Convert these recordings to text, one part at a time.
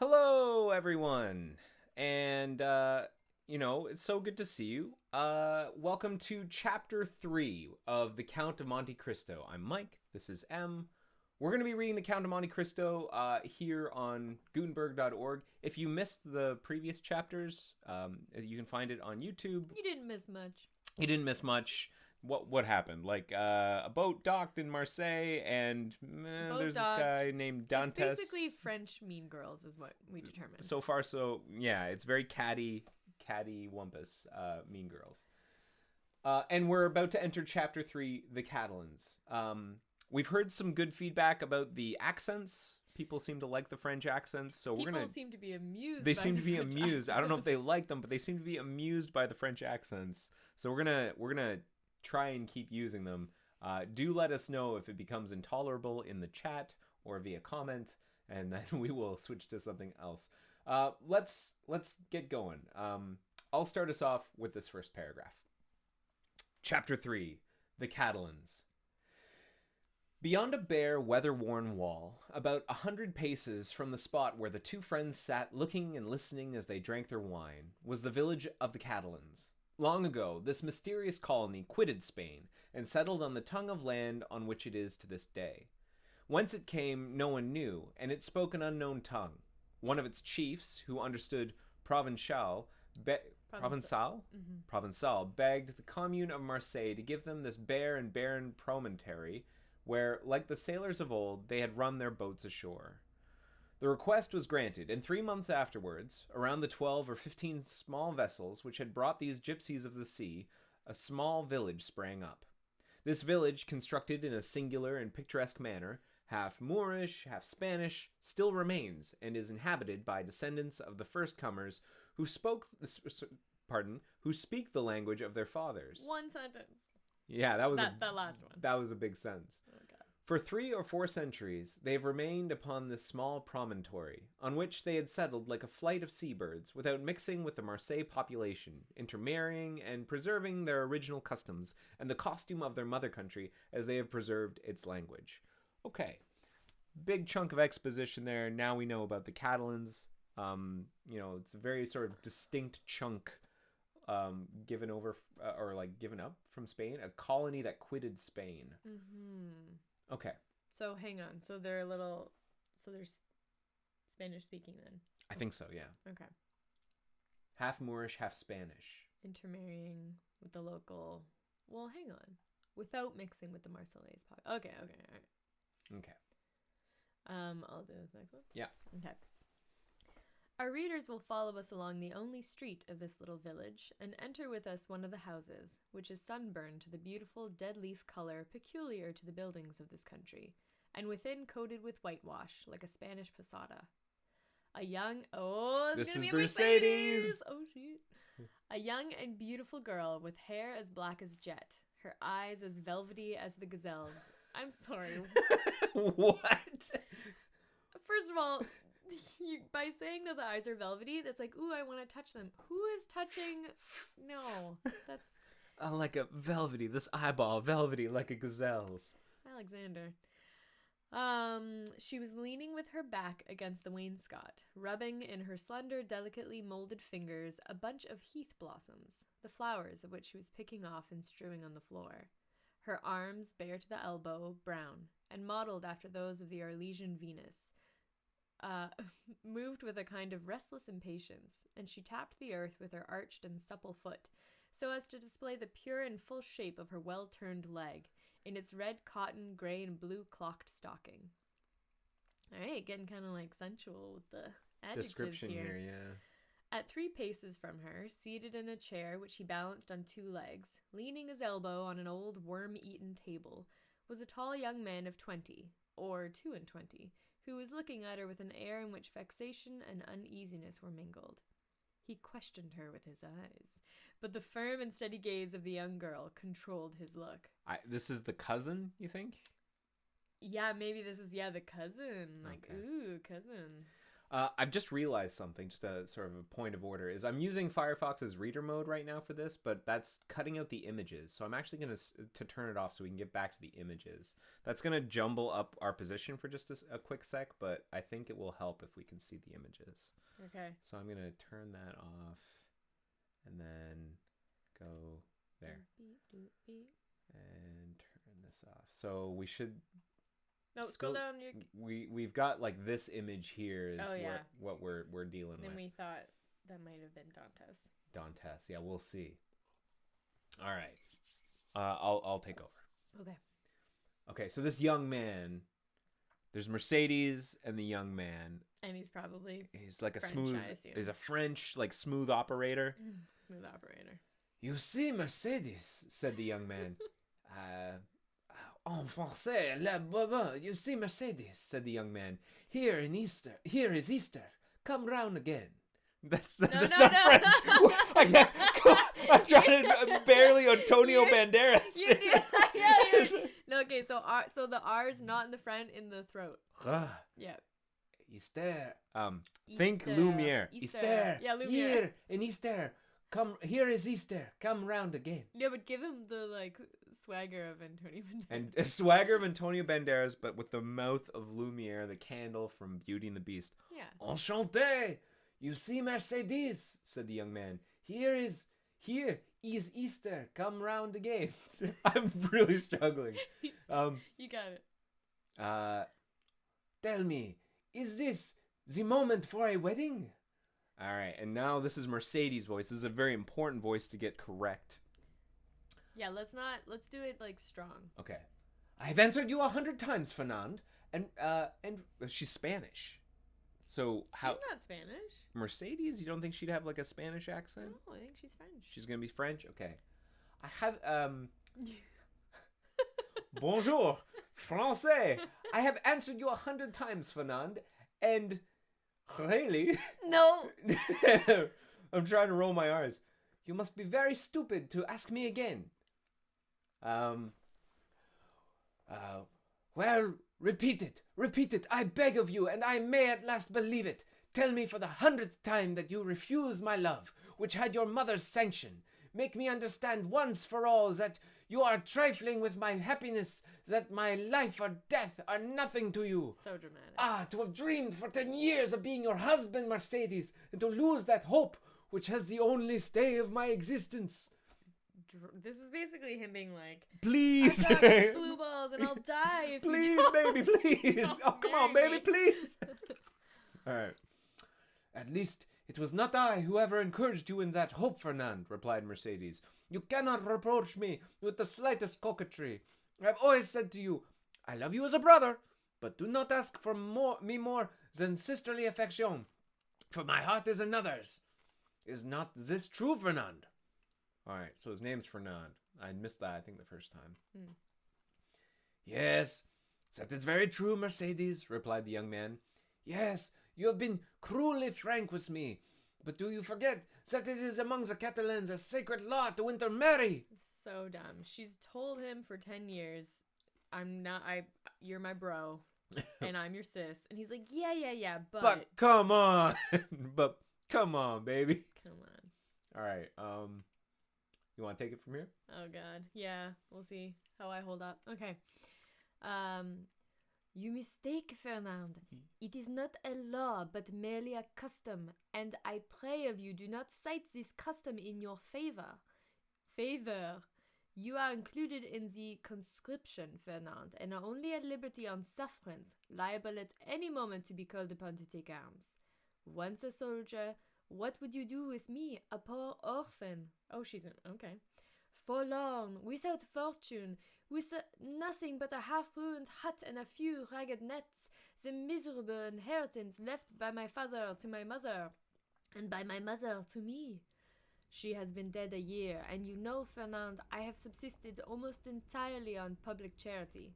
Hello, everyone. And, it's so good to see you. Welcome to Chapter 3 of The Count of Monte Cristo. I'm Mike. This is Em. We're going to be reading The Count of Monte Cristo here on Gutenberg.org. If you missed the previous chapters, you can find it on YouTube. You didn't miss much. You didn't miss much. What happened? Like a boat docked in Marseille, and there's this guy named Dantes. It's basically French Mean Girls, is what we determined. So far, so yeah, it's very catty wumpus, Mean Girls. And we're about to enter Chapter 3, The Catalans. We've heard some good feedback about the accents. People seem to like the French accents, so we're gonna. People seem to be amused. They seem to be amused. I don't know if they like them, but they seem to be amused by the French accents. So we're gonna try and keep using them. Do let us know if it becomes intolerable in the chat or via comment, and then we will switch to something else. Let's get going. I'll start us off with this first paragraph. Chapter 3, The Catalans. Beyond a bare, weather-worn wall, about 100 paces from the spot where the two friends sat looking and listening as they drank their wine, was the village of the Catalans. Long ago, this mysterious colony quitted Spain and settled on the tongue of land on which it is to this day. Whence it came, no one knew, and it spoke an unknown tongue. One of its chiefs, who understood Provençal, Provençal begged the commune of Marseille to give them this bare and barren promontory, where, like the sailors of old, they had run their boats ashore. The request was granted, and 3 months afterwards, around the 12 or 15 small vessels which had brought these gypsies of the sea, a small village sprang up. This village, constructed in a singular and picturesque manner, half Moorish, half Spanish, still remains, and is inhabited by descendants of the first comers who who speak the language of their fathers. One sentence. Yeah, that last one. That was a big sentence. Okay. For 3 or 4 centuries, they have remained upon this small promontory, on which they had settled like a flight of seabirds, without mixing with the Marseille population, intermarrying and preserving their original customs and the costume of their mother country as they have preserved its language. Okay, big chunk of exposition there. Now we know about the Catalans. It's a very sort of distinct chunk given up from Spain, a colony that quitted Spain. Mm-hmm. Okay. So hang on. So they're Spanish speaking then? I think so, yeah. Okay. Half Moorish, half Spanish. Intermarrying with the local. Well, hang on. Without mixing with the Marseillaise pop. Okay, all right. Okay. I'll do this next one. Yeah. Okay. Our readers will follow us along the only street of this little village and enter with us one of the houses, which is sunburned to the beautiful dead leaf color peculiar to the buildings of this country, and within coated with whitewash like a Spanish posada. This is Mercedes! Oh, shit. A young and beautiful girl with hair as black as jet, her eyes as velvety as the gazelle's. I'm sorry. What? First of all, by saying that the eyes are velvety, that's like, ooh, I want to touch them. Who is touching? No, that's like a velvety. This eyeball, velvety like a gazelle's. Alexander. She was leaning with her back against the wainscot, rubbing in her slender, delicately molded fingers a bunch of heath blossoms, the flowers of which she was picking off and strewing on the floor. Her arms, bare to the elbow, brown, and modeled after those of the Arlesian Venus, moved with a kind of restless impatience, and she tapped the earth with her arched and supple foot, so as to display the pure and full shape of her well-turned leg, in its red cotton, grey and blue clocked stocking. All right, getting kind of like sensual with the adjectives description here, yeah. At 3 paces from her, seated in a chair which he balanced on 2 legs, leaning his elbow on an old worm-eaten table, was a tall young man of 20, or 22, who was looking at her with an air in which vexation and uneasiness were mingled. He questioned her with his eyes, but the firm and steady gaze of the young girl controlled his look. This is the cousin, you think? Yeah, maybe this is, the cousin. Like, okay. Ooh, cousin. I've just realized something, just a sort of a point of order, is I'm using Firefox's reader mode right now for this, but that's cutting out the images. So I'm actually going to turn it off so we can get back to the images. That's going to jumble up our position for just a quick sec, but I think it will help if we can see the images. Okay. So I'm going to turn that off and then go there and turn this off. So we should... No, scroll down. We've got like this image here is yeah. what we're dealing with. And we thought that might have been Dantes. Dantes, yeah, we'll see. All right, I'll take over. Okay. So this young man, there's Mercedes and the young man, and he's like a French, smooth. He's a French like smooth operator. Smooth operator. You see, Mercedes, said the young man. En français, la baba. You see, Mercedes, said the young man. Here is Easter. Come round again. That's not French. I'm trying to barely Antonio Banderas. No, okay, so the R's not in the front, in the throat. Yeah. Easter. Think Lumiere. Easter. Yeah, Lumiere. Here in Easter. Come, here is Easter. Come round again. Yeah, but give him the like swagger of Antonio Banderas. And a swagger of Antonio Banderas, but with the mouth of Lumiere, the candle from Beauty and the Beast. Yeah. Enchanté. You see, Mercedes, said the young man. Here is Easter. Come round again. I'm really struggling. You got it. Tell me, is this the moment for a wedding? All right, and now this is Mercedes' voice. This is a very important voice to get correct. Yeah, let's do it like strong. Okay. I've answered you 100 times, Fernand, and she's Spanish. So how? She's not Spanish. Mercedes, you don't think she'd have like a Spanish accent? No, I think she's French. She's gonna be French. Okay. I have Bonjour, Français. I have answered you 100 times, Fernand, and really? No. I'm trying to roll my R's. You must be very stupid to ask me again. Well, repeat it, I beg of you, and I may at last believe it. Tell me for the 100th time that you refuse my love, which had your mother's sanction. Make me understand once for all that you are trifling with my happiness, that my life or death are nothing to you. So dramatic. Ah, to have dreamed for 10 years of being your husband, Mercedes, and to lose that hope, which has the only stay of my existence. This is basically him being like, please, I've got blue balls and I'll die if please, you don't. baby, please. Oh, come on, baby, please. All right. At least it was not I who ever encouraged you in that hope, Fernand, replied Mercedes. You cannot reproach me with the slightest coquetry. I have always said to you, I love you as a brother, but do not ask for me more than sisterly affection, for my heart is another's. Is not this true, Fernand? All right, so his name's Fernand. I missed that, I think, the first time. Yes, that is very true, Mercedes, replied the young man. Yes, you have been cruelly frank with me. But do you forget that it is among the Catalans a sacred law to intermarry? So dumb. She's told him for 10 years, you're my bro, and I'm your sis. And he's like, yeah, but come on. But come on, baby. Come on. All right, you want to take it from here? Oh, God. Yeah, we'll see how I hold up. Okay. You mistake, Fernand. It is not a law, but merely a custom, and I pray of you do not cite this custom in your favor. You are included in the conscription, Fernand, and are only at liberty on sufferance, liable at any moment to be called upon to take arms. Once a soldier, what would you do with me, a poor orphan? Oh, okay. Forlorn, without fortune, with nothing but a half-ruined hut and a few ragged nets, the miserable inheritance left by my father to my mother, and by my mother to me. She has been dead a year, and you know, Fernand, I have subsisted almost entirely on public charity.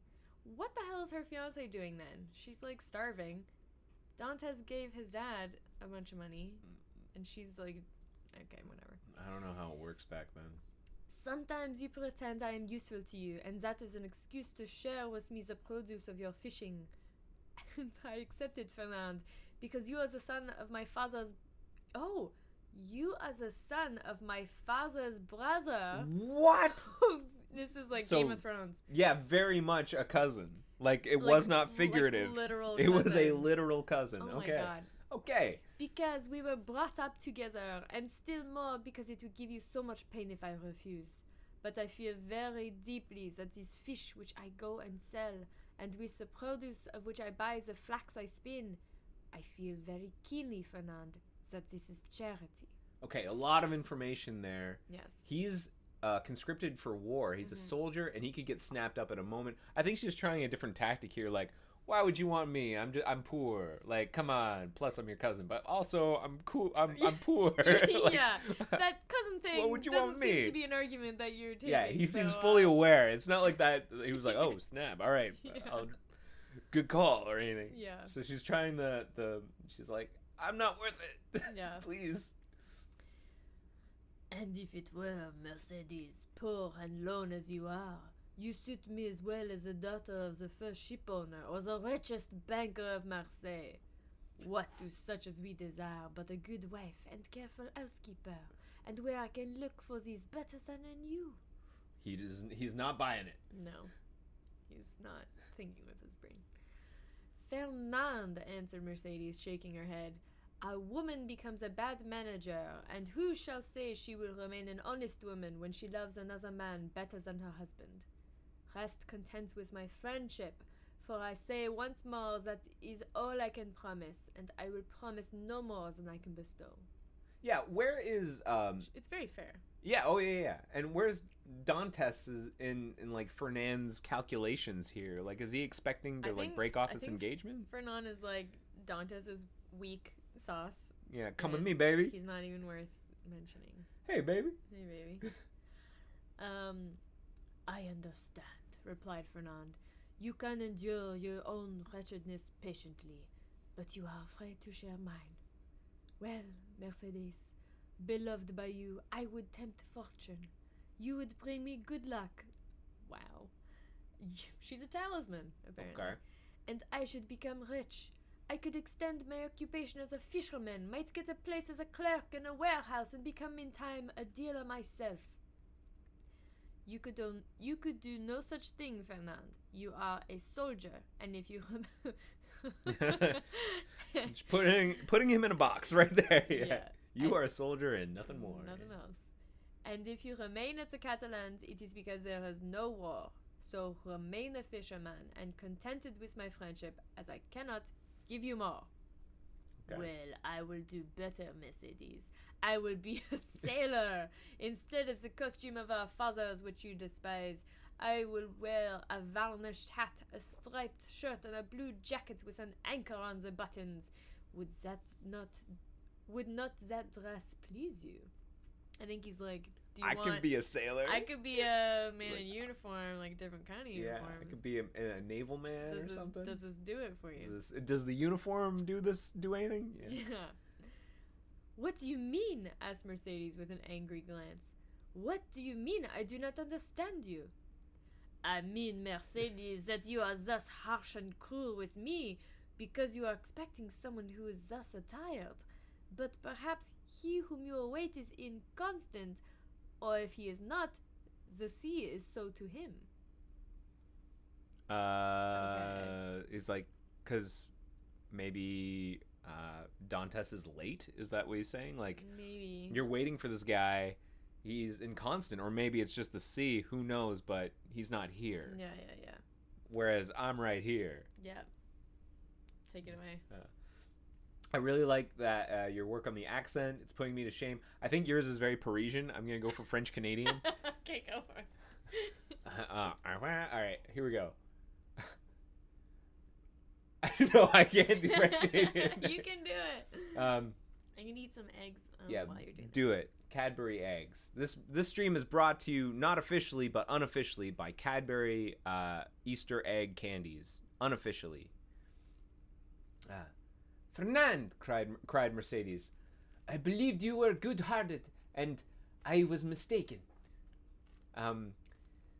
What the hell is her fiancé doing then? She's like starving. Dantes gave his dad a bunch of money, and she's like, okay, whatever. I don't know how it works back then. Sometimes you pretend I am useful to you, and that is an excuse to share with me the produce of your fishing. And I accepted, Fernand. because you are the son of my father's... Oh, you are the son of my father's brother. What? This is like So, Game of Thrones. Yeah, very much a cousin. Like, it Like- was not figurative. like literal It was a cousins. literal cousin. Oh Okay. my god. Okay. Because we were brought up together, and still more because it would give you so much pain if I refuse. But I feel very deeply that this fish which I go and sell, and with the produce of which I buy the flax I spin, I feel very keenly, Fernand, that this is charity. Okay, a lot of information there. Yes. He's conscripted for war. He's a soldier, and he could get snapped up at a moment. I think she's trying a different tactic here. Like, why would you want me? I'm poor. Like, come on. Plus, I'm your cousin, but also I'm cool. I'm poor. Like, yeah, that cousin thing what would you doesn't want me? seem to be an argument that you're taking. Yeah, he seems so, fully aware. It's not like that. He was like, "Oh snap! All right, Yeah. good call" or anything. Yeah. So she's trying the. She's like, "I'm not worth it. Yeah. Please." And if it were, Mercedes, poor and lone as you are, you suit me as well as the daughter of the first shipowner or the richest banker of Marseille. What do such as we desire but a good wife and careful housekeeper, and where I can look for these better than in you? He's not buying it. No, he's not thinking with his brain. Fernand, answered Mercedes, shaking her head. A woman becomes a bad manager, and who shall say she will remain an honest woman when she loves another man better than her husband? Rest content with my friendship, for I say once more that is all I can promise, and I will promise no more than I can bestow. Yeah, where is It's very fair. Yeah, oh yeah. And where's Dantes is in like Fernand's calculations here? Like, is he expecting to break off this engagement? Fernand is like Dantes' weak sauce. Yeah, come with me, baby. He's not even worth mentioning. Hey, baby. Hey, baby. I understand, replied Fernand. You can endure your own wretchedness patiently, but you are afraid to share mine. Well, Mercedes, beloved by you, I would tempt fortune. You would bring me good luck. Wow. She's a talisman, apparently. Okay. And I should become rich. I could extend my occupation as a fisherman, might get a place as a clerk in a warehouse, and become in time a dealer myself. You could do no such thing, Fernand. You are a soldier, and if you Just putting him in a box right there. Yeah. You are a soldier and nothing more. Nothing else. And if you remain at the Catalans, it is because there is no war. So remain a fisherman and contented with my friendship, as I cannot give you more. Okay. Well, I will do better, Mercedes. I will be a sailor instead of the costume of our fathers, which you despise. I will wear a varnished hat, a striped shirt, and a blue jacket with an anchor on the buttons. Would not that dress please you? I think he's like, do you I want... could be a sailor. I could be a man in uniform, like a different kind of uniform. I could be a naval man or something. Does this do it for you? Does the uniform do anything? Yeah. What do you mean? Asked Mercedes with an angry glance. What do you mean? I do not understand you. I mean, Mercedes, that you are thus harsh and cruel with me because you are expecting someone who is thus attired. But perhaps he whom you await is inconstant, or if he is not, the sea is so to him. Is like, because maybe Dantes is late? Is that what he's saying? Like, maybe you're waiting for this guy, he's inconstant, or maybe it's just the sea, who knows, but he's not here. Yeah. Whereas I'm right here. Yeah. Take it away. I really like that your work on the accent. It's putting me to shame. I think yours is very Parisian. I'm going to go for French Canadian. Okay, go for it. All right, here we go. No, I can't do French Canadian. You can do it. I'm going to eat some eggs while you're doing do it. Cadbury eggs. This stream is brought to you not officially but unofficially by Cadbury Easter egg candies. Unofficially. Fernand, cried Mercedes. I believed you were good-hearted, and I was mistaken.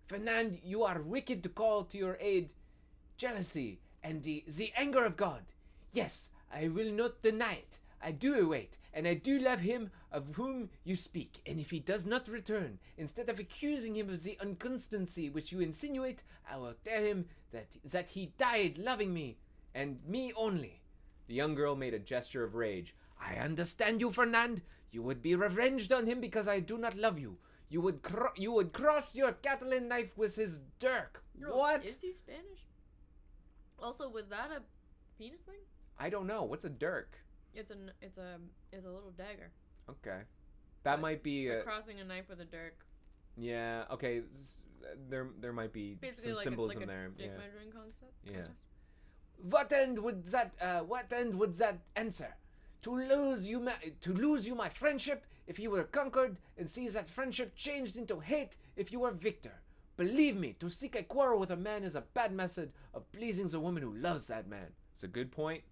Fernand, you are wicked to call to your aid jealousy and the anger of God. Yes, I will not deny it. I do await, and I do love him of whom you speak. And if he does not return, instead of accusing him of the inconstancy which you insinuate, I will tell him that he died loving me, and me only. The young girl made a gesture of rage. I understand you, Fernand. You would be revenged on him because I do not love you. You would cross your Catalan knife with his dirk. Girl, What? Is he Spanish? Also, was that a penis thing? I don't know. What's a dirk? It's a little dagger. Okay. That might be crossing a knife with a dirk. Yeah, okay. There might be Basically some like symbolism a there. dick Yeah. measuring contest. Yeah. What end would that answer? To lose you my friendship if you were conquered, and see that friendship changed into hate if you were victor. Believe me, to seek a quarrel with a man is a bad method of pleasing the woman who loves that man. It's a good point.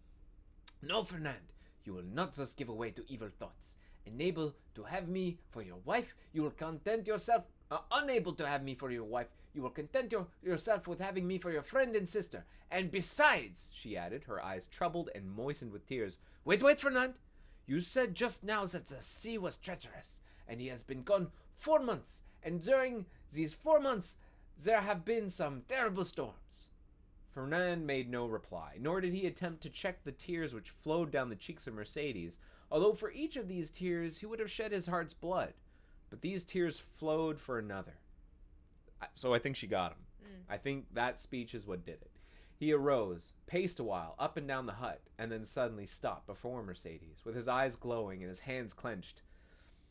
No, Fernand, you will not thus give way to evil thoughts. Unable to have me for your wife, you will content yourself. Unable to have me for your wife, you will content yourself with having me for your friend and sister. And besides, she added, her eyes troubled and moistened with tears. Wait, Fernand. You said just now that the sea was treacherous, and he has been gone 4 months, and during these 4 months there have been some terrible storms. Fernand made no reply, nor did he attempt to check the tears which flowed down the cheeks of Mercedes, although for each of these tears he would have shed his heart's blood. But these tears flowed for another. So I think she got him. I think that speech is what did it. He arose, paced a while up and down the hut, and then suddenly stopped before Mercedes, with his eyes glowing and his hands clenched.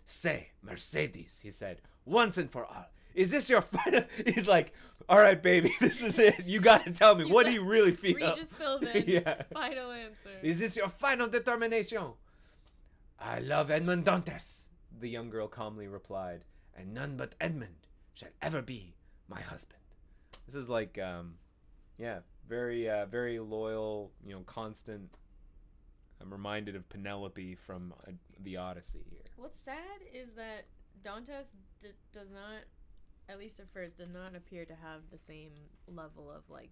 Say, Mercedes, he said, once and for all, is this your final... He's like, all right, baby, this is it. You got to tell me, what do you really feel? Regis Philbin, Yeah. final answer. Is this your final determination? I love Edmond Dantes, the young girl calmly replied, and none but Edmond shall ever be my husband. This is like, very loyal, constant. I'm reminded of Penelope from the Odyssey here. What's sad is that Dantes does not, at least at first, did not appear to have the same level of like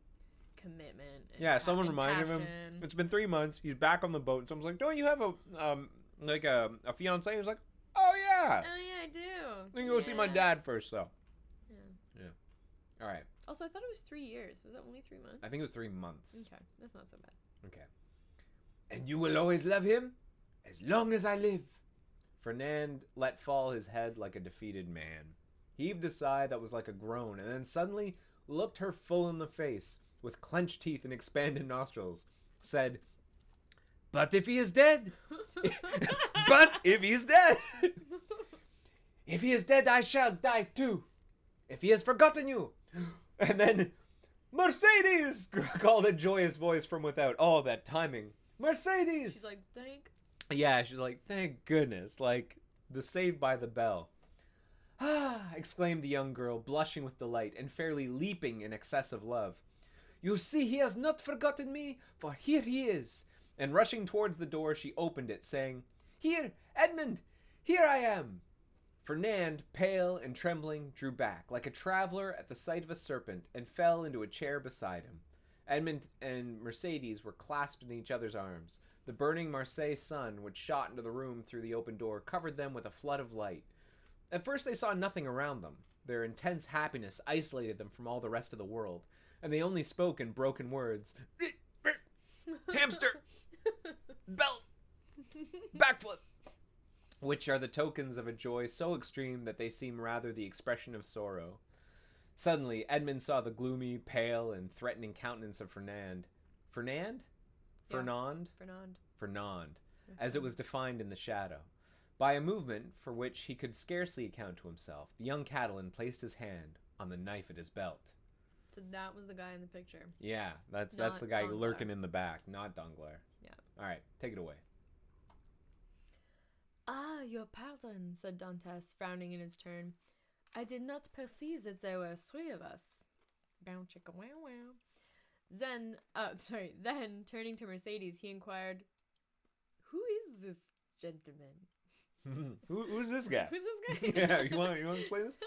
commitment. And someone reminded him. It's been 3 months. He's back on the boat. And someone's like, "Don't you have a fiance?" He was like, "Oh yeah. Oh yeah, I do. Let me go see my dad first, though." Yeah. All right. Also, I thought it was 3 years. Was that only 3 months? I think it was 3 months. Okay, that's not so bad. Okay. And you will always love him as long as I live. Fernand let fall his head like a defeated man. He heaved a sigh that was like a groan, and then suddenly looked her full in the face, with clenched teeth and expanded nostrils, said, "But if he is dead, but if he is dead, if he is dead, I shall die too. If he has forgotten you." And then, "Mercedes!" called a joyous voice from without. Oh, that timing. "Mercedes!" She's like, thank. Yeah, she's like, thank goodness. Like, the Saved by the Bell. "Ah!" exclaimed the young girl, blushing with delight and fairly leaping in excess of love. "You see, he has not forgotten me, for here he is." And rushing towards the door, she opened it, saying, "Here, Edmund, here I am." Fernand, pale and trembling, drew back, like a traveler at the sight of a serpent, and fell into a chair beside him. Edmund and Mercedes were clasped in each other's arms. The burning Marseille sun, which shot into the room through the open door, covered them with a flood of light. At first they saw nothing around them. Their intense happiness isolated them from all the rest of the world, and they only spoke in broken words. "Hamster! Belt! Backflip!" which are the tokens of a joy so extreme that they seem rather the expression of sorrow. Suddenly, Edmund saw the gloomy, pale, and threatening countenance of Fernand. Fernand? Yeah. Fernand? Fernand. As it was defined in the shadow. By a movement for which he could scarcely account to himself, the young Catalan placed his hand on the knife at his belt. So that was the guy in the picture. Yeah, that's Not the guy Danglars. lurking in the back, not Danglars. Yeah. All right, take it away. "Ah, your pardon," said Dantes, frowning in his turn. "I did not perceive that there were 3 of us." Bow chicka wow wow. Then, turning to Mercedes, he inquired, "Who is this gentleman?" Who's this guy? Who's this guy? Yeah, you want to explain this?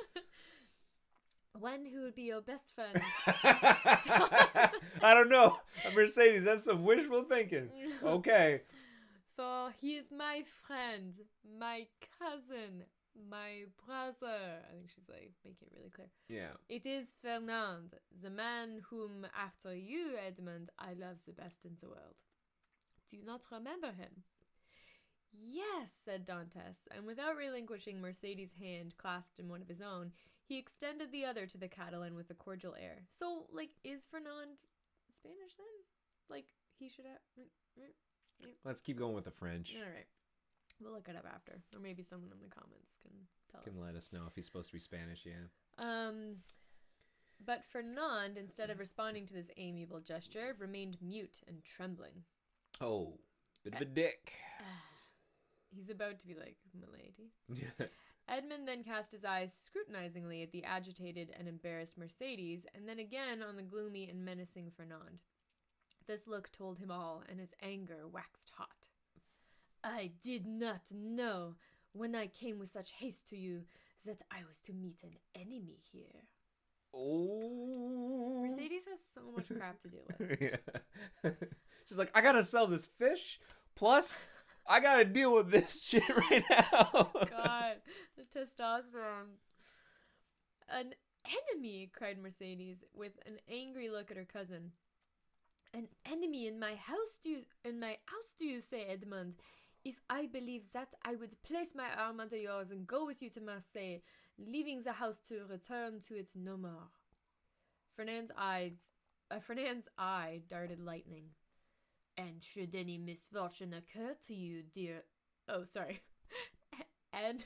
"One who would be your best friend." I don't know. Mercedes Mercedes, that's some wishful thinking. Okay. For he is my friend, my cousin, my brother. I think she's like making it really clear. Yeah. It is Fernand, the man whom, after you, Edmund, I love the best in the world. Do you not remember him? Yes, said Dantes, and without relinquishing Mercedes' hand clasped in one of his own, he extended the other to the Catalan with a cordial air. So, like, is Fernand Spanish then? Like, he should have... Let's keep going with the French. All right. We'll look it up after. Or maybe someone in the comments can tell us. Can let us know if he's supposed to be Spanish, yeah. But Fernand, instead of responding to this amiable gesture, remained mute and trembling. Oh, bit of a dick. He's about to be like, milady. Edmund then cast his eyes scrutinizingly at the agitated and embarrassed Mercedes, and then again on the gloomy and menacing Fernand. This look told him all, and his anger waxed hot. I did not know, when I came with such haste to you, that I was to meet an enemy here. Oh. Mercedes has so much crap to deal with. Yeah. She's like, I gotta sell this fish, plus I gotta deal with this shit right now. God, the testosterone. An enemy, cried Mercedes, with an angry look at her cousin. An enemy in my house, do you say, Edmund? If I believe that, I would place my arm under yours and go with you to Marseille, leaving the house to return to it no more. Fernand's eye darted lightning. And should any misfortune occur to you, dear... Oh, sorry. And...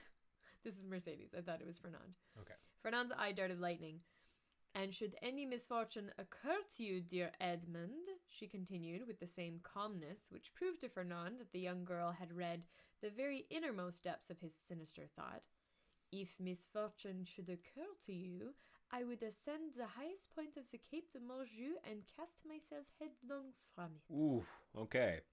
This is Mercedes. I thought it was Fernand. Okay. Fernand's eye darted lightning. And should any misfortune occur to you, dear Edmund, she continued with the same calmness, which proved to Fernand that the young girl had read the very innermost depths of his sinister thought. If misfortune should occur to you, I would ascend the highest point of the Cape de Morjou and cast myself headlong from it. Ooh, okay.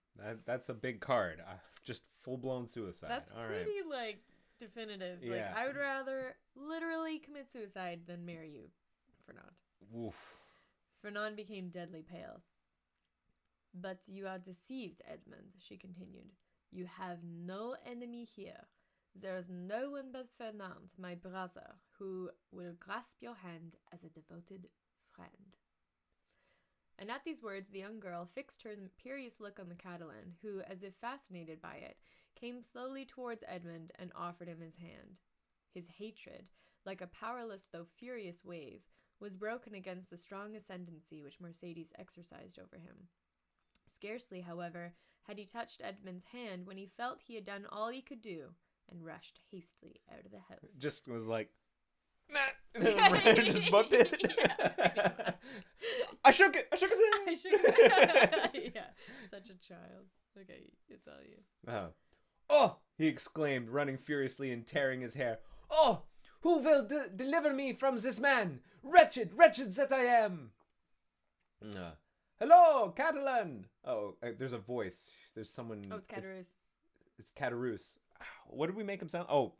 That's a big card. Just full-blown suicide. That's all pretty, right. like, definitive. Yeah. Like, I would rather literally commit suicide than marry you, Fernand. Oof. Fernand became deadly pale. But you are deceived, Edmund, she continued. You have no enemy here. There is no one but Fernand, my brother, who will grasp your hand as a devoted friend. And at these words, the young girl fixed her imperious look on the Catalan, who, as if fascinated by it, came slowly towards Edmund and offered him his hand. His hatred, like a powerless though furious wave, was broken against the strong ascendancy which Mercedes exercised over him. Scarcely, however, had he touched Edmund's hand when he felt he had done all he could do, and rushed hastily out of the house. Just was like, nah, and then ran and just booked it. Yeah, I shook it. I shook his hand. I should. Yeah, such a child. Okay, it's all you. Oh, he exclaimed, running furiously and tearing his hair. Oh, who will deliver me from this man? Wretched, wretched that I am. Hello, Catalan. Oh, there's a voice. There's someone. Oh, it's Caderousse. It's Caderousse. What did we make him sound? Oh,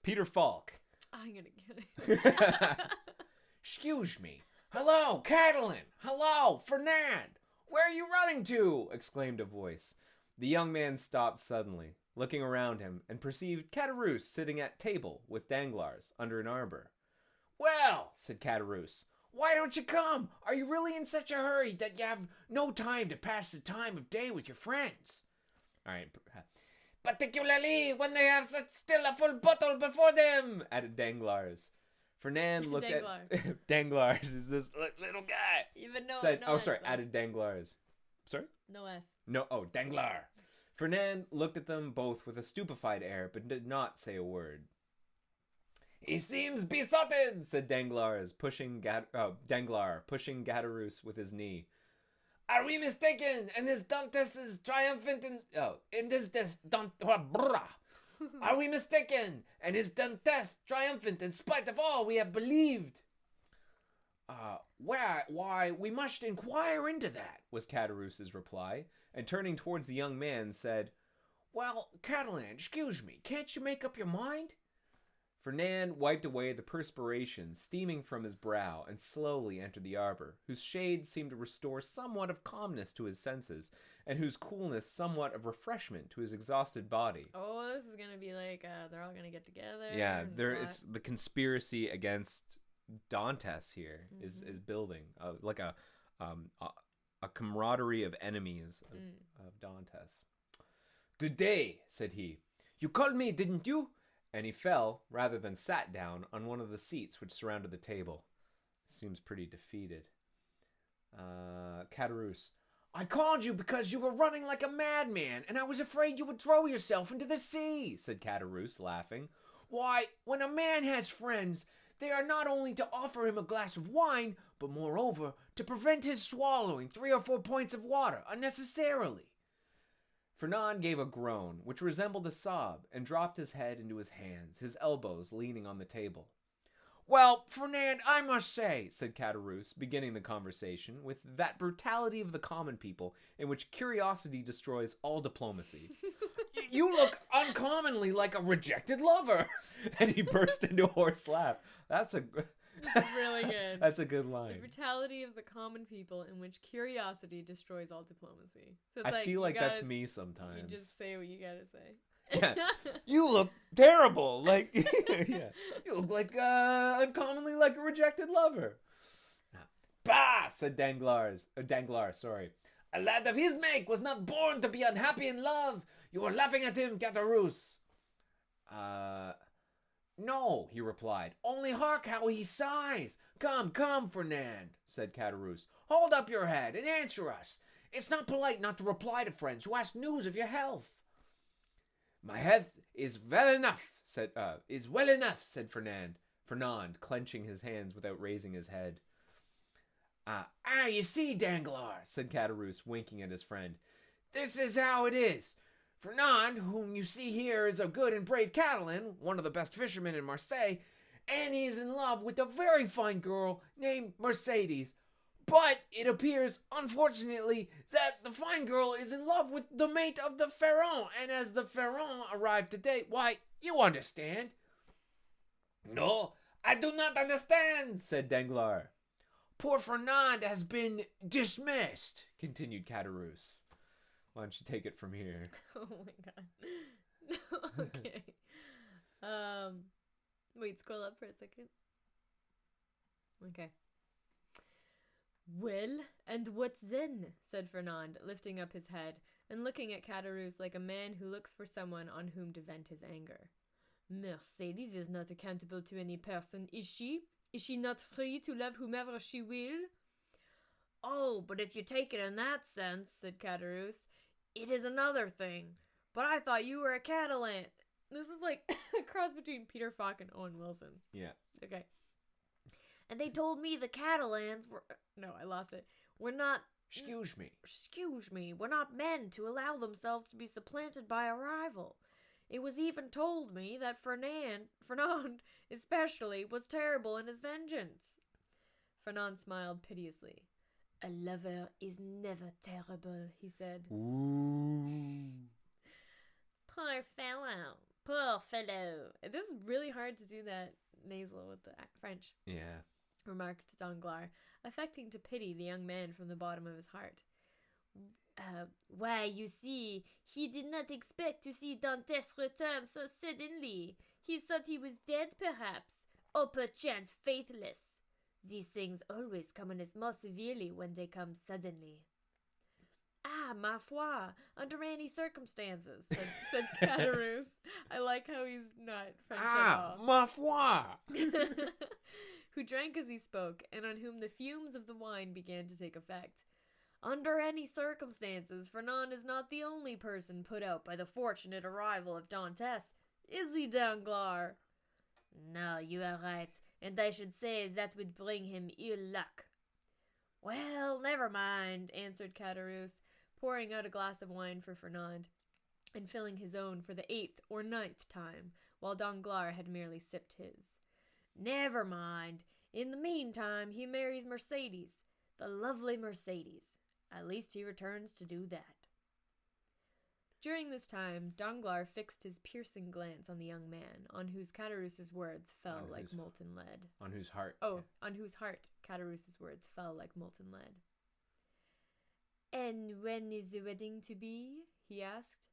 Peter Falk. I'm gonna kill you. Excuse me. Hello, Catalan. Hello, Fernand. Where are you running to? Exclaimed a voice. The young man stopped suddenly, looking around him, and perceived Caderousse sitting at table with Danglars under an arbor. Well, said Caderousse, why don't you come? Are you really in such a hurry that you have no time to pass the time of day with your friends? All right. Particularly when they have still a full bottle before them, added Danglars. Fernand looked at... Danglars is this little guy. Even no, said, no oh, S, sorry, though. added Danglars. Sorry? No S. No, oh, Danglars. Fernand looked at them both with a stupefied air, but did not say a word. He seems besotted, said Danglars, pushing Caderousse with his knee. Are we mistaken? And this Dantes is triumphant Are we mistaken? And is Dantes triumphant in spite of all we have believed? Why, we must inquire into that, was Caderousse's reply, and turning towards the young man, said, Well, Catalan, excuse me, can't you make up your mind? Fernand wiped away the perspiration steaming from his brow and slowly entered the arbor, whose shade seemed to restore somewhat of calmness to his senses, and whose coolness somewhat of refreshment to his exhausted body. Oh, this is gonna be like they're all gonna get together. Yeah, and there plot. it's the conspiracy against Dantes here is building like a camaraderie of enemies of Dantes. "Good day," said he. "You called me, didn't you?" And he fell, rather than sat down, on one of the seats which surrounded the table. Seems pretty defeated. Caderousse. "I called you because you were running like a madman, and I was afraid you would throw yourself into the sea," said Caderousse, laughing. "Why, when a man has friends, they are not only to offer him a glass of wine, but moreover, to prevent his swallowing 3 or 4 pints of water unnecessarily." Fernand gave a groan, which resembled a sob, and dropped his head into his hands, his elbows leaning on the table. "Well, Fernand, I must say," said Caderousse, beginning the conversation with that brutality of the common people in which curiosity destroys all diplomacy, "you look uncommonly like a rejected lover." And he burst into a hoarse laugh. That's really good. That's a good The line. brutality of the common people in which curiosity destroys all diplomacy. So it's I feel like that's me You sometimes. just say what you gotta say. Yeah. "You look terrible. Like, yeah. You look like, uncommonly like a rejected lover." "Bah!" said Danglars. Sorry. "A lad of his make was not born to be unhappy in love. You are laughing at him, Caderousse." "No," he replied. "Only hark how he sighs." Come, Fernand," said Caderousse. "Hold up your head and answer us. It's not polite not to reply to friends who ask news of your health." "My health is well enough," said Fernand, clenching his hands without raising his head. You see, Danglars," said Caderousse, winking at his friend. "This is how it is. Fernand, whom you see here, is a good and brave Catalan, one of the best fishermen in Marseille, and he is in love with a very fine girl named Mercedes. But it appears, unfortunately, that the fine girl is in love with the mate of the Pharaon, and as the Pharaon arrived today, why, you understand." "No, I do not understand," said Danglars. "Poor Fernand has been dismissed," continued Caderousse. Why don't you take it from here? Oh my god. Okay. Wait, scroll up for a second. Okay. "Well, and what then?" said Fernand, lifting up his head and looking at Caderousse like a man who looks for someone on whom to vent his anger. "Mercedes is not accountable to any person, is she? Is she not free to love whomever she will?" "Oh, but if you take it in that sense," said Caderousse, "it is another thing. But I thought you were a Catalan." This is like a cross between Peter Falk and Owen Wilson. Yeah. Okay. "And they told me the Catalans were... No, I lost it. We're not... Excuse me. We're not men to allow themselves to be supplanted by a rival. It was even told me that Fernand especially, was terrible in his vengeance." Fernand smiled piteously. "A lover is never terrible," he said. Ooh. Poor fellow. This is really hard to do that nasal with the French, Yeah. remarked Danglars, affecting to pity the young man from the bottom of his heart. "Why, you see, he did not expect to see Dantes return so suddenly. He thought he was dead, perhaps, or perchance faithless. These things always come on us more severely when they come suddenly." "Ah, ma foi, under any circumstances," said Caderousse. I like how he's not French at all. Ma foi. Who drank as he spoke, and on whom the fumes of the wine began to take effect. "Under any circumstances, Fernand is not the only person put out by the fortunate arrival of Dantes, is he, Danglars?" "No, you are right, and I should say that would bring him ill luck." "Well, never mind," answered Caderousse, pouring out a glass of wine for Fernand, and filling his own for the 8th or 9th time, while Danglars had merely sipped his. "Never mind. In the meantime, he marries Mercedes, the lovely Mercedes. At least he returns to do that." During this time, Danglars fixed his piercing glance on the young man, on whose Caderousse's words fell like molten lead. On whose heart? Oh, on whose heart Caderousse's words fell like molten lead. "And when is the wedding to be?" he asked.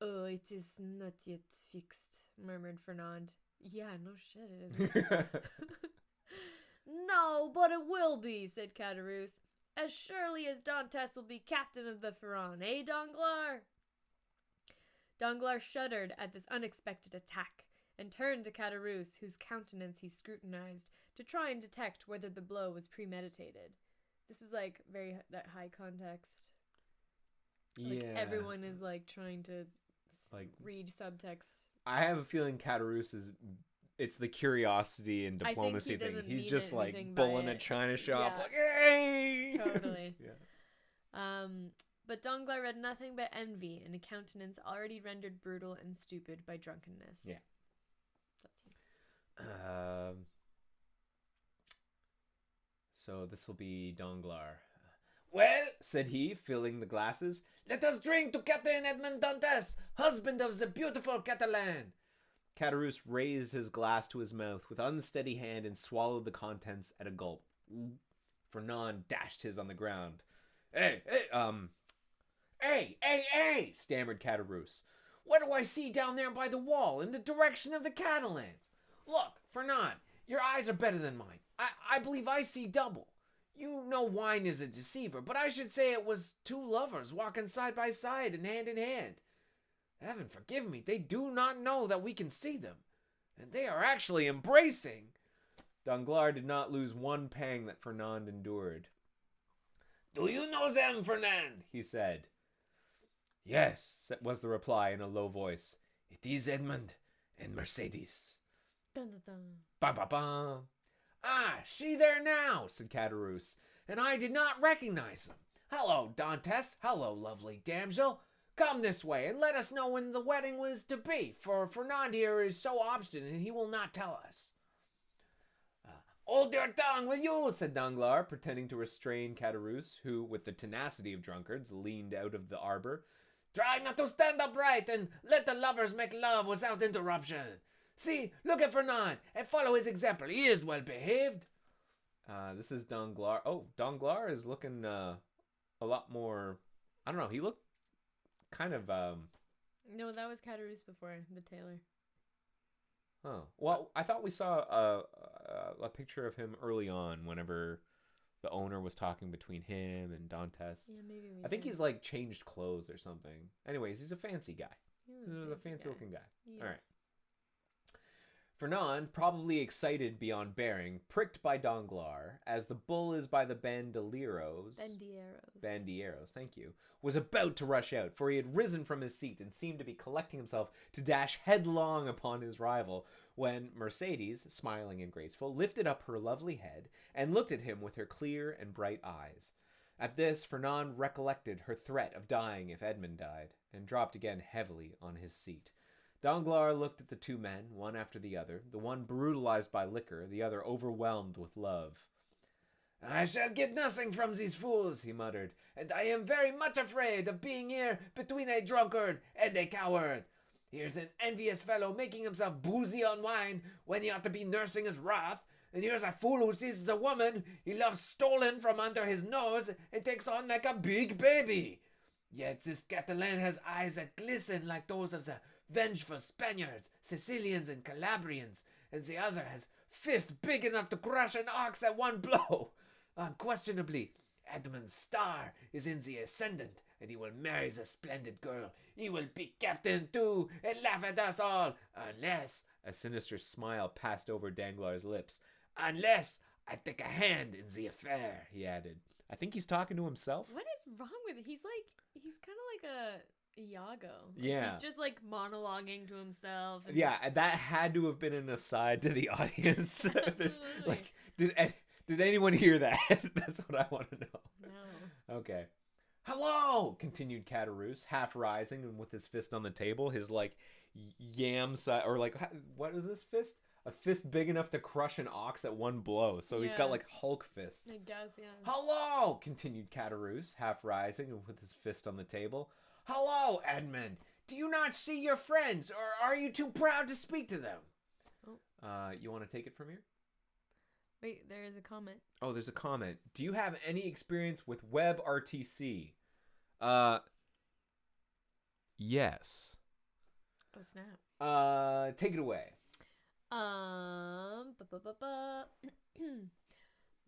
"Oh, it is not yet fixed," murmured Fernand. "Yeah, no shit, it isn't." "No, but it will be," said Caderousse. "As surely as Dantes will be captain of the Pharaon, eh, Danglars?" Danglars shuddered at this unexpected attack, and turned to Caderousse, whose countenance he scrutinized, to try and detect whether the blow was premeditated. This is, like, very that high context. Like, everyone is, like, trying to, like, read subtext. I have a feeling Caderousse is... It's the curiosity and diplomacy thing. He's just, like, bulling a china shop, like, hey! Totally. Yeah. But Danglars read nothing but envy in a countenance already rendered brutal and stupid by drunkenness. Yeah. It's up to you. So this will be Danglars. "Well," said he, filling the glasses, "let us drink to Captain Edmond Dantes, husband of the beautiful Catalan." Caderousse raised his glass to his mouth with unsteady hand and swallowed the contents at a gulp. Fernand dashed his on the ground. Hey, stammered Caderousse. "What do I see down there by the wall in the direction of the Catalans? Look, Fernand, your eyes are better than mine. I believe I see double. You know wine is a deceiver, but I should say it was two lovers walking side by side and hand in hand. Heaven forgive me, they do not know that we can see them, and they are actually embracing." Danglars did not lose one pang that Fernand endured. "Do you know them, Fernand?" he said. "Yes," was the reply in a low voice. "It is Edmond and Mercedes." Dun, dun, dun. Ba ba ba. "Ah, she there now," said Caderousse, "and I did not recognize him. Hello, Dantes. Hello, lovely damsel. Come this way, and let us know when the wedding was to be, for Fernand here is so obstinate he will not tell us." "Hold your tongue, will you?" said Danglars, pretending to restrain Caderousse, who, with the tenacity of drunkards, leaned out of the arbor. "Try not to stand upright, and let the lovers make love without interruption. See, look at Fernand, and follow his example. He is well behaved." This is Danglars. Oh, Danglars is looking a lot more... I don't know, he looked kind of... No, that was Caderousse before, the tailor. Oh, well, I thought we saw a picture of him early on whenever the owner was talking between him and Dantes. Yeah, maybe we I think did. he's, like, changed clothes or something. Anyways, he's a fancy guy. He's a fancy-looking guy. Yes. All right. Fernand, probably excited beyond bearing, pricked by Danglars, as the bull is by the bandilleros, thank you, was about to rush out, for he had risen from his seat and seemed to be collecting himself to dash headlong upon his rival, when Mercedes, smiling and graceful, lifted up her lovely head and looked at him with her clear and bright eyes. At this, Fernand recollected her threat of dying if Edmond died, and dropped again heavily on his seat. Danglars looked at the two men, one after the other, the one brutalized by liquor, the other overwhelmed with love. "I shall get nothing from these fools," he muttered, "and I am very much afraid of being here between a drunkard and a coward. Here's an envious fellow making himself boozy on wine when he ought to be nursing his wrath, and here's a fool who seizes a woman he loves stolen from under his nose and takes on like a big baby. Yet this Catalan has eyes that glisten like those of the vengeful Spaniards, Sicilians, and Calabrians, and the other has fists big enough to crush an ox at one blow. Unquestionably, Edmund's star is in the ascendant, and he will marry the splendid girl. He will be captain too, and laugh at us all, unless—" a sinister smile passed over Danglars' lips, "unless I take a hand in the affair," he added. I think he's talking to himself. What is wrong with it? He's kind of like a Iago. Yeah. He's just like monologuing to himself. And... Yeah, that had to have been an aside to the audience. Like, did anyone hear that? That's what I want to know. No. Okay. "Hello!" continued Caderousse, half rising and with his fist on the table, his, like, yam side, or, like, what is this fist? A fist big enough to crush an ox at one blow. So he's got, like, Hulk fists. I guess, yeah. "Hello!" continued Caderousse, half rising and with his fist on the table. Hello, Edmund. Do you not see your friends, or are you too proud to speak to them? Oh. You want to take it from here? Wait, there is a comment. Oh, there's a comment. Do you have any experience with WebRTC? Yes. Oh, snap. Take it away. Ba, ba, ba, ba.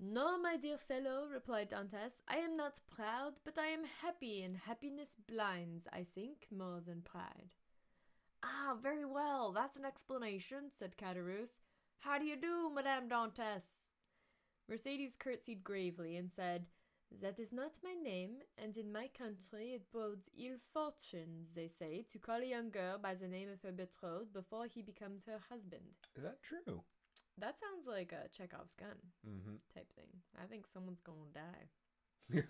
No, my dear fellow, replied Dantes, I am not proud, but I am happy, and happiness blinds, I think, more than pride. Ah, very well, that's an explanation, said Caderousse. How do you do, Madame Dantes? Mercedes curtsied gravely and said, That is not my name, and in my country it bodes ill fortune, they say, to call a young girl by the name of her betrothed before he becomes her husband. Is that true? That sounds like a Chekhov's gun type thing. I think someone's gonna die.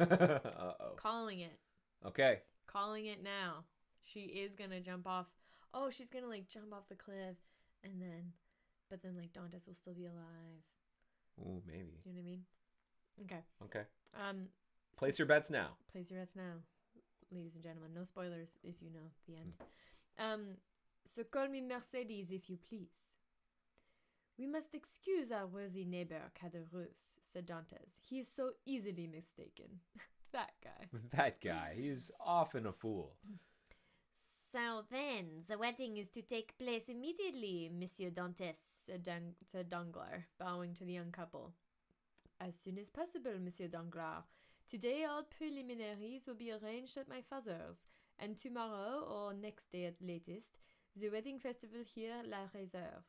Uh-oh. Calling it. Okay. Calling it now. She is gonna jump off. Oh, she's gonna like jump off the cliff, and then, but then like Dantes will still be alive. Ooh, maybe. Do you know what I mean? Okay. Okay. Place your bets now. Place your bets now, ladies and gentlemen. No spoilers if you know the end. So call me Mercedes if you please. We must excuse our worthy neighbor, Caderousse, said Dantes. He is so easily mistaken. That guy. That guy. He's often a fool. So then, the wedding is to take place immediately, Monsieur Dantes, said Danglars, bowing to the young couple. As soon as possible, Monsieur Danglars. Today all preliminaries will be arranged at my father's, and tomorrow, or next day at latest, the wedding festival here La Réserve.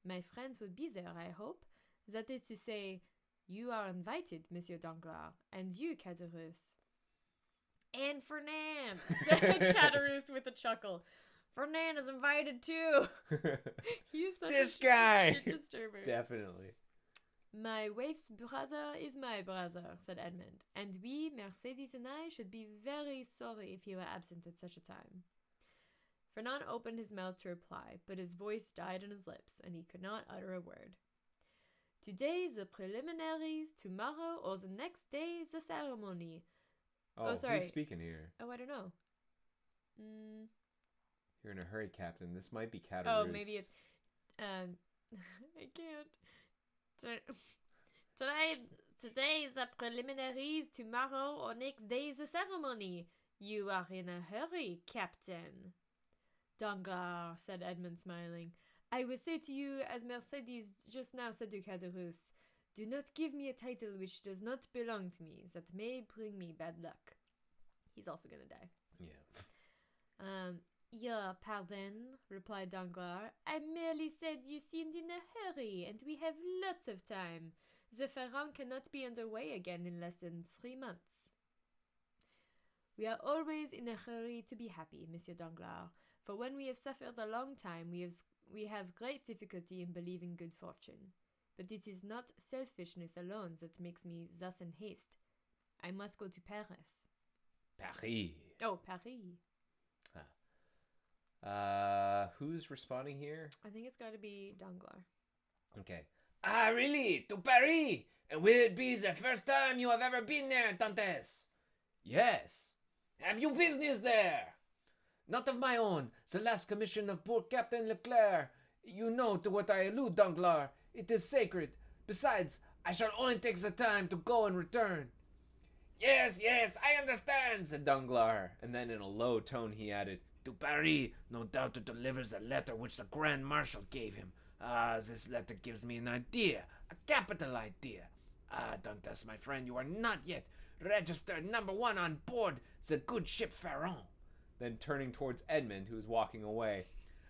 My friends will be there, I hope. That is to say, you are invited, Monsieur Danglars, and you, Caderousse. And Fernand, said Caderousse with a chuckle. Fernand is invited too. He's such this a guy. shit disturber. Definitely. My wife's brother is my brother, said Edmund, and we, Mercedes and I, should be very sorry if he were absent at such a time. Fernand opened his mouth to reply, but his voice died on his lips, and he could not utter a word. Today the preliminaries, tomorrow or the next day the ceremony. Oh, sorry. Who's speaking here? Oh, I don't know. You're in a hurry, Captain. This might be Caderousse. Oh, maybe it's... I can't. Today the preliminaries, tomorrow or next day the ceremony. You are in a hurry, Captain. Danglars, said Edmund, smiling. I will say to you, as Mercedes just now said to Caderousse, do not give me a title which does not belong to me. That may bring me bad luck. He's also gonna die. Yeah. Your pardon, replied Danglars. I merely said you seemed in a hurry, and we have lots of time. The Pharaon cannot be underway again in less than 3 months. We are always in a hurry to be happy, Monsieur Danglars, for when we have suffered a long time, we have great difficulty in believing good fortune. But it is not selfishness alone that makes me thus in haste. I must go to Paris. Paris. Oh, Paris. Who's responding here? I think it's got to be Danglars. Okay. Ah, really? To Paris? And will it be the first time you have ever been there, Dantes? Yes. Have you business there? Not of my own. The last commission of poor Captain Leclerc. You know to what I allude, Danglars. It is sacred. Besides, I shall only take the time to go and return. Yes, I understand, said Danglars. And then in a low tone he added, to Paris, no doubt to deliver the letter which the Grand Marshal gave him. Ah, this letter gives me an idea, a capital idea. Ah, Dantes, my friend, you are not yet registered number 1 on board the good ship Pharaon. Then turning towards Edmund, who was walking away,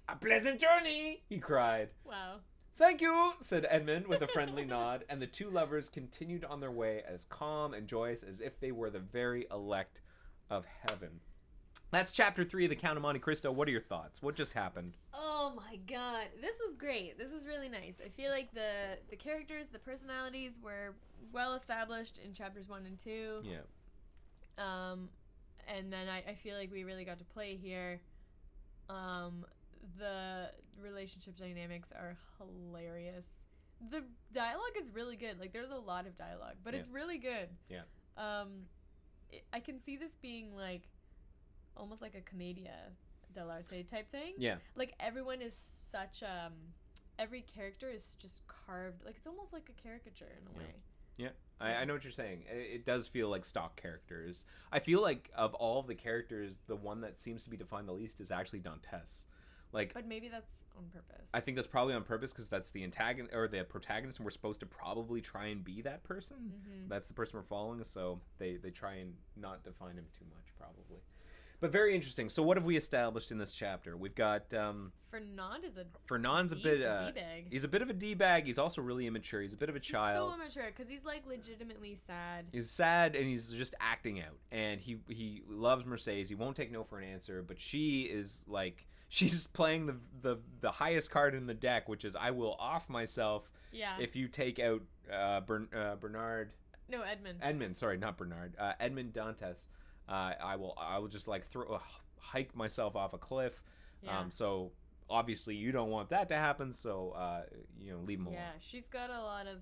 a pleasant journey, he cried. Wow. Thank you, said Edmund with a friendly nod, and the two lovers continued on their way as calm and joyous as if they were the very elect of heaven. That's chapter 3 of the Count of Monte Cristo. What are your thoughts? What just happened? Oh my god. This was great. This was really nice. I feel like the characters, the personalities were well established in chapters 1 and 2. Yeah. And then I feel like we really got to play here. The relationship dynamics are hilarious. The dialogue is really good. Like, there's a lot of dialogue, but it's really good. Yeah. I can see this being like almost like a commedia dell'arte type thing. Yeah. Like everyone is such every character is just carved, like it's almost like a caricature in a way. Yeah, I know what you're saying. It does feel like stock characters. I feel like of all of the characters, the one that seems to be defined the least is actually Dantes. Like, but maybe that's on purpose. I think that's probably on purpose because that's the antagonist or the protagonist, and we're supposed to probably try and be that person. Mm-hmm. That's the person we're following, so they try and not define him too much, probably. But very interesting. So what have we established in this chapter? We've got Fernand's a bit D-bag. he's a bit of a D-bag. He's also really immature. He's a bit of a child. He's so immature because he's like legitimately sad. He's sad and he's just acting out. And he loves Mercedes. He won't take no for an answer. But she is like, she's playing the highest card in the deck, which is I will off myself. Yeah. If you take out Bernard. No, Edmund. Edmund, sorry, not Bernard. Edmund Dantes. I will just like hike myself off a cliff. Yeah. So obviously you don't want that to happen. So leave him alone. Yeah, she's got a lot of.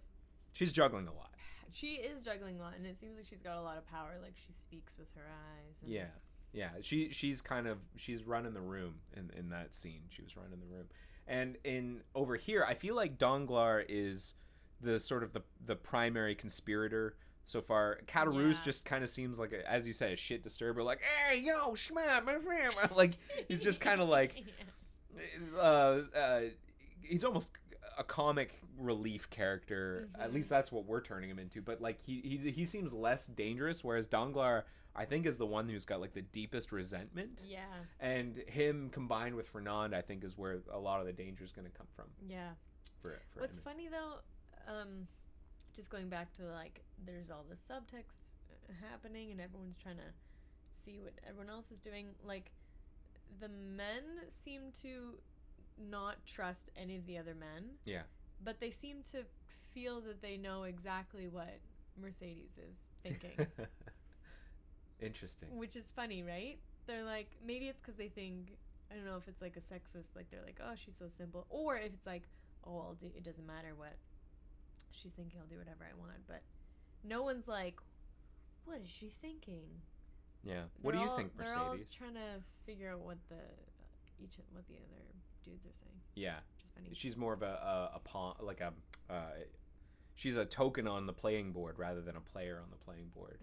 She's juggling a lot. She is juggling a lot, and it seems like she's got a lot of power. Like she speaks with her eyes. And... Yeah. She's running the room in that scene. She was running the room, and in over here, I feel like Danglars is the sort of the primary conspirator. So far, Caderousse just kind of seems like, as you say, a shit disturber. Like, hey, yo, shmap, like he's just kind of like, he's almost a comic relief character. Mm-hmm. At least that's what we're turning him into. But like he seems less dangerous, whereas Danglars, I think, is the one who's got like the deepest resentment. Yeah. And him combined with Fernand, I think, is where a lot of the danger is going to come from. Yeah. For What's him. funny though, just going back to like, there's all this subtext happening and everyone's trying to see what everyone else is doing. Like, the men seem to not trust any of the other men. Yeah. But they seem to feel that they know exactly what Mercedes is thinking. Interesting. Which is funny, right? They're like, maybe it's because they think, I don't know if it's like a sexist, like they're like, oh, she's so simple. Or if it's like, oh, it doesn't matter what she's thinking, I'll do whatever I want. But no one's like, what is she thinking? Yeah. What do you think, Mercedes? They're all trying to figure out what the other dudes are saying. Yeah. Which is funny. She's more of a pawn, like she's a token on the playing board rather than a player on the playing board.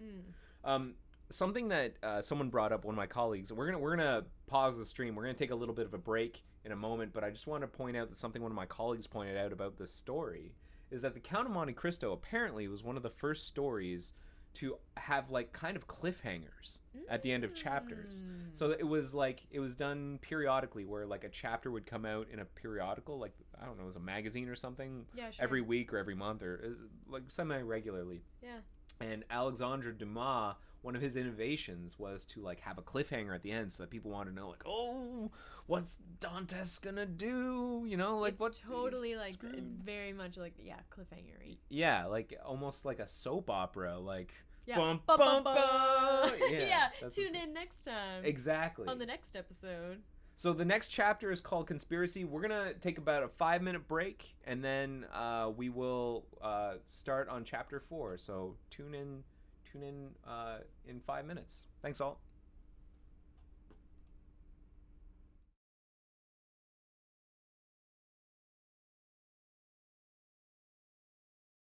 Something that someone brought up, one of my colleagues, and we're gonna pause the stream. We're gonna take a little bit of a break in a moment, but I just want to point out that something one of my colleagues pointed out about this story is that the Count of Monte Cristo apparently was one of the first stories to have like kind of cliffhangers at the end of chapters. So it was done periodically, where like a chapter would come out in a periodical, like, I don't know, it was a magazine or something. Yeah, sure. Every week or every month, or like semi-regularly. Yeah. And Alexandre Dumas, one of his innovations was to like have a cliffhanger at the end, so that people want to know, like, oh, what's Dantes gonna do? You know, like, it's totally like screwed. It's very much like, yeah, cliffhanger-y. Yeah, like almost like a soap opera, like, yeah. Bum, bum, bum. Yeah. Tune in next time. Exactly. On the next episode. So the next chapter is called Conspiracy. We're gonna take about a 5-minute break, and then we will start on chapter 4. So tune in in 5 minutes. Thanks all.